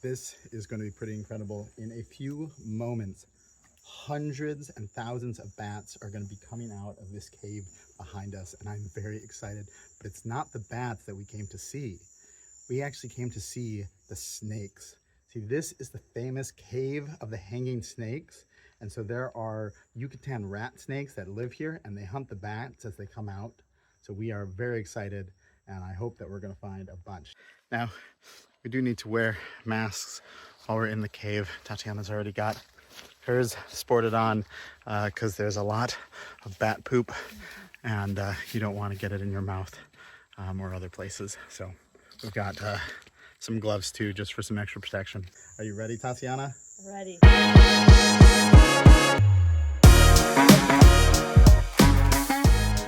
This is going to be pretty incredible. In a few moments, hundreds and thousands of bats are going to be coming out of this cave behind us, and I'm very excited. But it's not the bats that we came to see. We actually came to see the snakes. See, this is the famous cave of the hanging snakes. And so there are Yucatan rat snakes that live here, and they hunt the bats as they come out. So we are very excited, and I hope that we're going to find a bunch. Now, we do need to wear masks while we're in the cave. Tatiana's already got hers sported on because there's a lot of bat poop, and you don't want to get it in your mouth or other places. So we've got some gloves too, just for some extra protection. Are you ready, Tatiana? Ready.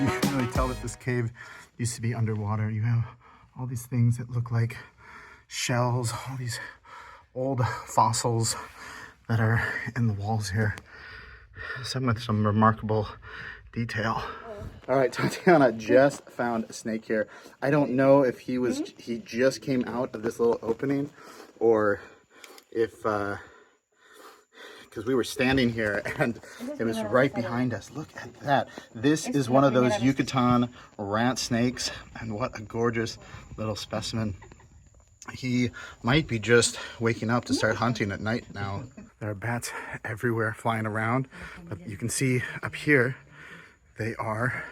You can really tell that this cave used to be underwater. You have all these things that look like shells, all these old fossils that are in the walls here. Some with some remarkable detail. All right, Tatiana just found a snake here. I don't know if he just came out of this little opening, or if because we were standing here and it was right behind us. Look at that. This is one of those Yucatan rat snakes, and what a gorgeous little specimen. He might be just waking up to start hunting at night now. There are bats everywhere flying around, but you can see up here they are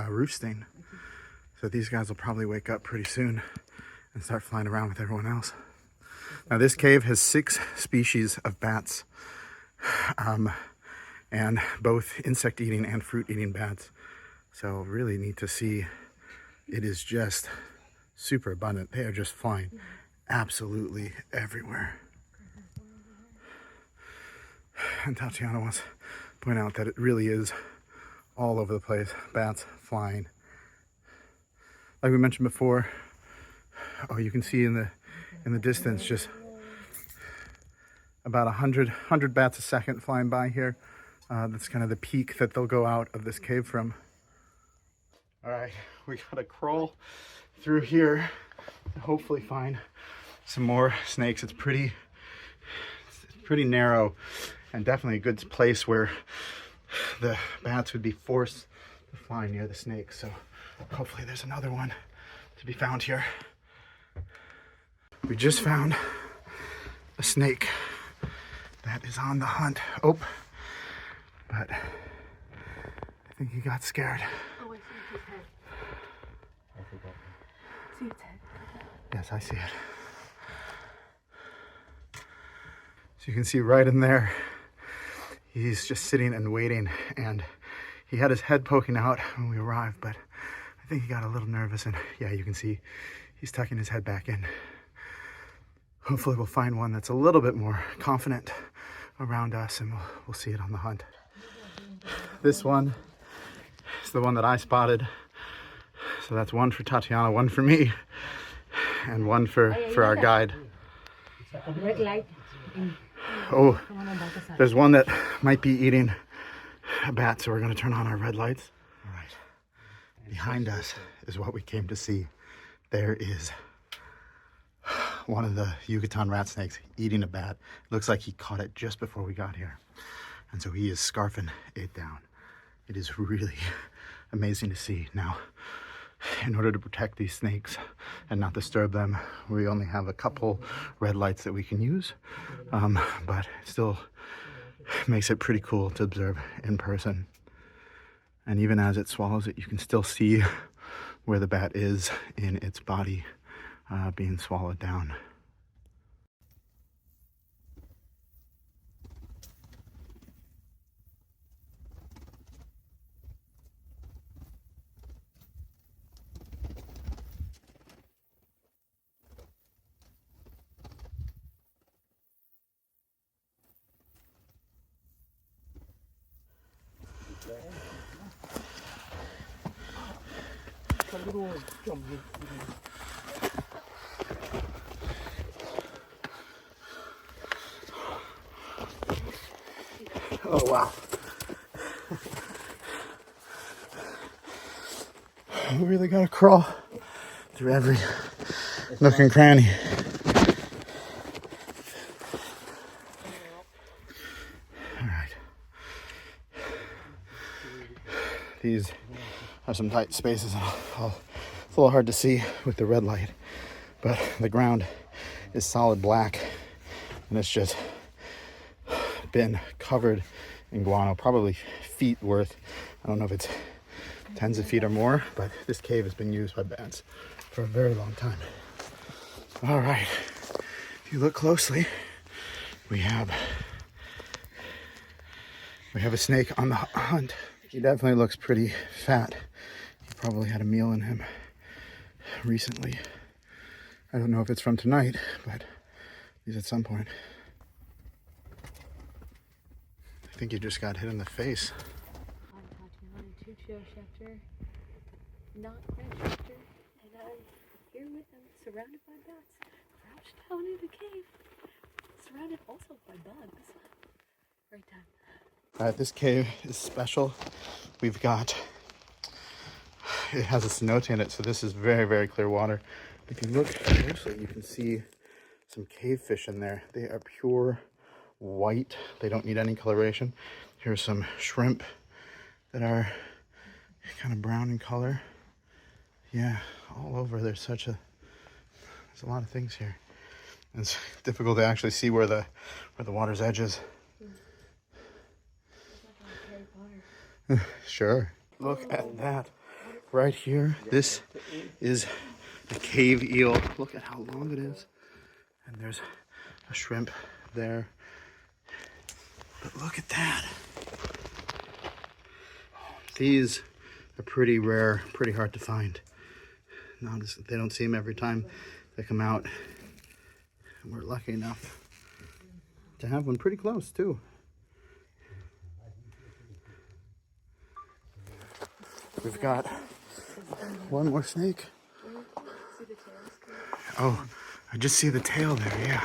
roosting. So these guys will probably wake up pretty soon and start flying around with everyone else. Now this cave has 6 species of bats, and both insect-eating and fruit-eating bats. So really neat to see. It is just super abundant. They are just flying absolutely everywhere. And Tatiana wants to point out that it really is all over the place. Bats flying. Like we mentioned before, you can see in the distance just about 100 bats a second flying by here. That's kind of the peak that they'll go out of this cave from. All right, we gotta crawl through here and hopefully find some more snakes. It's pretty narrow, and definitely a good place where the bats would be forced to fly near the snakes. So hopefully there's another one to be found here. We just found a snake that is on the hunt. Oh, but I think he got scared. Oh, I see his head. See its head? Yes, I see it. So you can see right in there, he's just sitting and waiting, and he had his head poking out when we arrived, but I think he got a little nervous, and yeah, you can see he's tucking his head back in. Hopefully we'll find one that's a little bit more confident around us, and we'll see it on the hunt. This one is the one that I spotted. So that's one for Tatiana, one for me, and one for our guide. Red light. Oh, there's one that might be eating a bat, so we're going to turn on our red lights. All right. Behind us is what we came to see. There is one of the Yucatan rat snakes eating a bat. It looks like he caught it just before we got here. And so he is scarfing it down. It is really amazing to see. Now, in order to protect these snakes and not disturb them, we only have a couple red lights that we can use, but it still makes it pretty cool to observe in person. And even as it swallows it, you can still see where the bat is in its body being swallowed down. Oh wow. We really gotta crawl through every nook and cranny. These are some tight spaces. It's a little hard to see with the red light, but the ground is solid black, and it's just been covered in guano, probably feet worth. I don't know if it's tens of feet or more, but this cave has been used by bats for a very long time. All right, if you look closely, we have a snake on the hunt. He definitely looks pretty fat. He probably had a meal in him recently. I don't know if it's from tonight, but he's at some point. I think he just got hit in the face. Not Trachycephalis, and I'm here with them, surrounded by bats, crouched down in the cave, surrounded also by bugs. Right time. This cave is special. We've got, it has a cenote in it, so this is very, very clear water. If you look closely, you can see some cave fish in there. They are pure white. They don't need any coloration. Here's some shrimp that are kind of brown in color. Yeah, all over. There's a lot of things here. And it's difficult to actually see where the water's edge is. Sure. Look at that right here. This is a cave eel. Look at how long it is. And there's a shrimp there. But look at that. These are pretty rare, pretty hard to find. They don't see them every time they come out. We're lucky enough to have one pretty close too. We've got one more snake. Oh, I just see the tail there, yeah.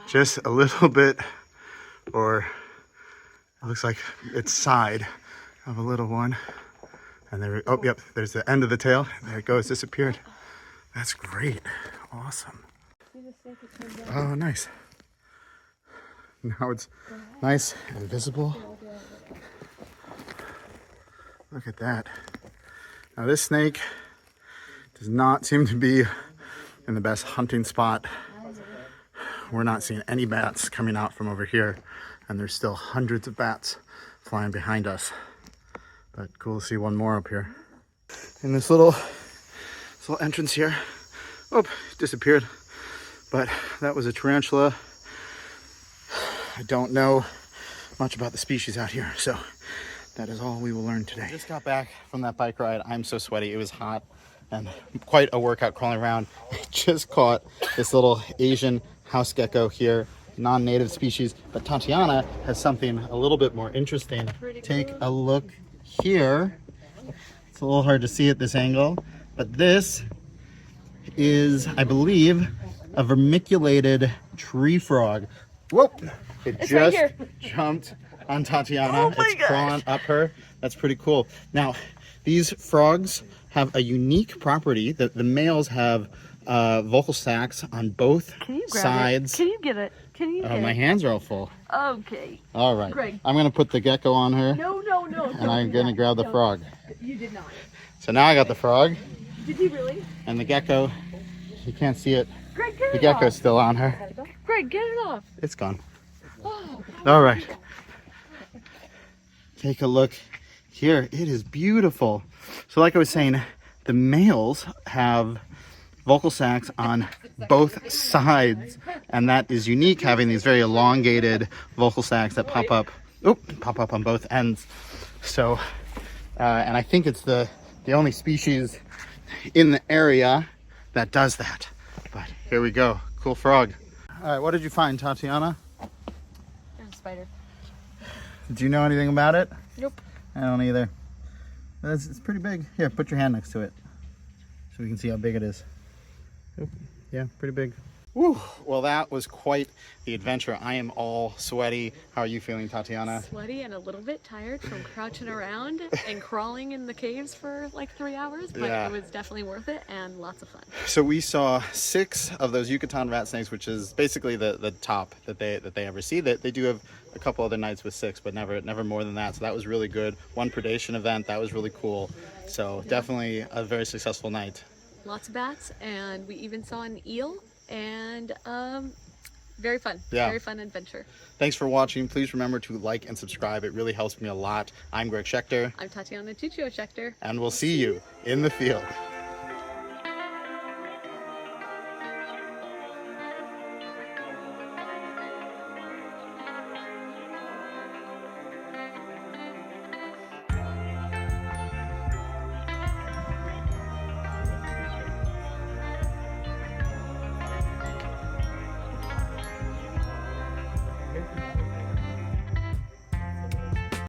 Just a little bit, or it looks like it's side of a little one. And there, oh, yep, there's the end of the tail. There it goes, disappeared. That's great, awesome. Oh, nice. Now it's nice and visible. Look at that. Now this snake does not seem to be in the best hunting spot. We're not seeing any bats coming out from over here, and there's still hundreds of bats flying behind us. But cool to see one more up here. In this little entrance here. Oh, disappeared. But that was a tarantula. I don't know much about the species out here, so that is all we will learn today. I just got back from that bike ride. I'm so sweaty. It was hot and quite a workout crawling around. I just caught this little Asian house gecko here, non-native species, but Tatiana has something a little bit more interesting. Take a look here. It's a little hard to see at this angle, but this is, I believe, a vermiculated tree frog. Whoop! It's just right jumped on Tatiana. Oh, it's crawling up her. That's pretty cool. Now, these frogs have a unique property that the males have vocal sacs on both sides. Can you get it? Can you get it? My hands are all full. Okay. All right. Greg. I'm going to put the gecko on her. No. And I'm going to grab the frog. You did not. So now I got the frog. Did you really? And the gecko, you can't see it. Greg, get the it gecko's off. still on her. Greg, get it off. It's gone. Oh. All right. Take a look here. It is beautiful. So like I was saying, the males have vocal sacs on both sides, and that is unique, having these very elongated vocal sacs that pop up on both ends. So, and I think it's the only species in the area that does that. But here we go. Cool frog. All right, what did you find, Tatiana? There's a spider. Do you know anything about it? Nope. I don't either. It's pretty big. Here, put your hand next to it so we can see how big it is. Oop. Yeah, pretty big. Whew. Well, that was quite the adventure. I am all sweaty. How are you feeling, Tatiana? Sweaty and a little bit tired from crouching around and crawling in the caves for like 3 hours, but Yeah. it was definitely worth it and lots of fun. So we saw 6 of those Yucatan rat snakes, which is basically the top that they ever see. They do have a couple other nights with 6, but never more than that. So that was really good. One predation event, that was really cool. So definitely a very successful night. Lots of bats, and we even saw an eel, and very fun. Yeah. Very fun adventure. Thanks for watching. Please remember to like and subscribe. It really helps me a lot. I'm Greg Schechter, I'm Tatiana Schechter. and we'll see you in the field.